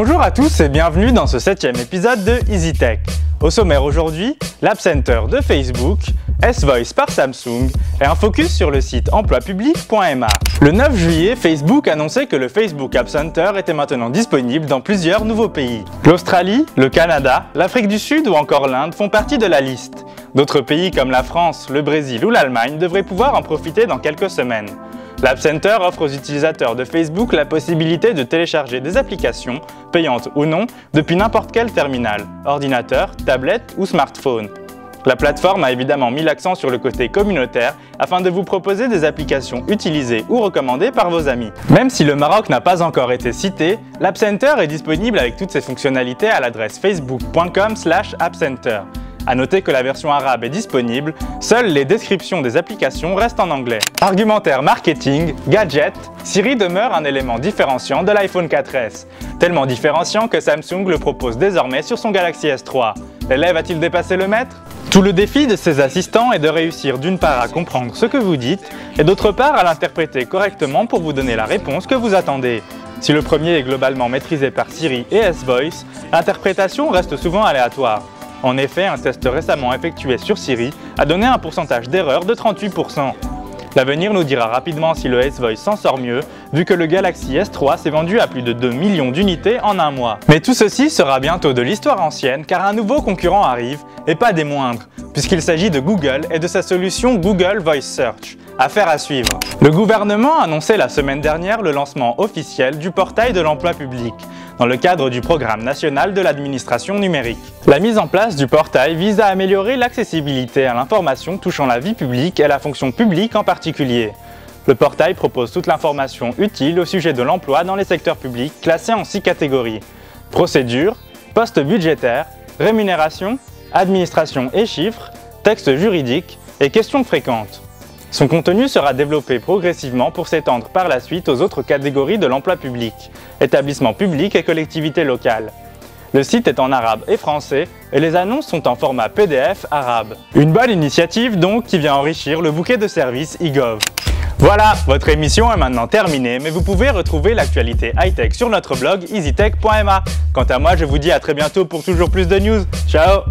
Bonjour à tous et bienvenue dans ce 7e épisode de EasyTech. Au sommaire aujourd'hui, l'App Center de Facebook, S-Voice par Samsung et un focus sur le site emploipublic.ma. Le 9 juillet, Facebook annonçait que le Facebook App Center était maintenant disponible dans plusieurs nouveaux pays. L'Australie, le Canada, l'Afrique du Sud ou encore l'Inde font partie de la liste. D'autres pays comme la France, le Brésil ou l'Allemagne devraient pouvoir en profiter dans quelques semaines. L'App Center offre aux utilisateurs de Facebook la possibilité de télécharger des applications, payantes ou non, depuis n'importe quel terminal, ordinateur, tablette ou smartphone. La plateforme a évidemment mis l'accent sur le côté communautaire afin de vous proposer des applications utilisées ou recommandées par vos amis. Même si le Maroc n'a pas encore été cité, l'App Center est disponible avec toutes ses fonctionnalités à l'adresse facebook.com/appcenter. A noter que la version arabe est disponible, seules les descriptions des applications restent en anglais. Argumentaire marketing, gadget, Siri demeure un élément différenciant de l'iPhone 4S. Tellement différenciant que Samsung le propose désormais sur son Galaxy S3. L'élève a-t-il dépassé le maître? Tout le défi de ces assistants est de réussir d'une part à comprendre ce que vous dites et d'autre part à l'interpréter correctement pour vous donner la réponse que vous attendez. Si le premier est globalement maîtrisé par Siri et S-Voice, l'interprétation reste souvent aléatoire. En effet, un test récemment effectué sur Siri a donné un pourcentage d'erreur de 38%. L'avenir nous dira rapidement si le S-Voice s'en sort mieux, vu que le Galaxy S3 s'est vendu à plus de 2 millions d'unités en un mois. Mais tout ceci sera bientôt de l'histoire ancienne, car un nouveau concurrent arrive, et pas des moindres, puisqu'il s'agit de Google et de sa solution Google Voice Search. Affaire à suivre. Le gouvernement a annoncé la semaine dernière le lancement officiel du portail de l'emploi public, dans le cadre du programme national de l'administration numérique. La mise en place du portail vise à améliorer l'accessibilité à l'information touchant la vie publique et la fonction publique en particulier. Le portail propose toute l'information utile au sujet de l'emploi dans les secteurs publics classés en 6 catégories. Procédures, postes budgétaires, rémunération, administration et chiffres, textes juridiques et questions fréquentes. Son contenu sera développé progressivement pour s'étendre par la suite aux autres catégories de l'emploi public, établissements publics et collectivités locales. Le site est en arabe et français et les annonces sont en format PDF arabe. Une bonne initiative donc qui vient enrichir le bouquet de services eGov. Voilà, votre émission est maintenant terminée, mais vous pouvez retrouver l'actualité high-tech sur notre blog easytech.ma. Quant à moi, je vous dis à très bientôt pour toujours plus de news. Ciao!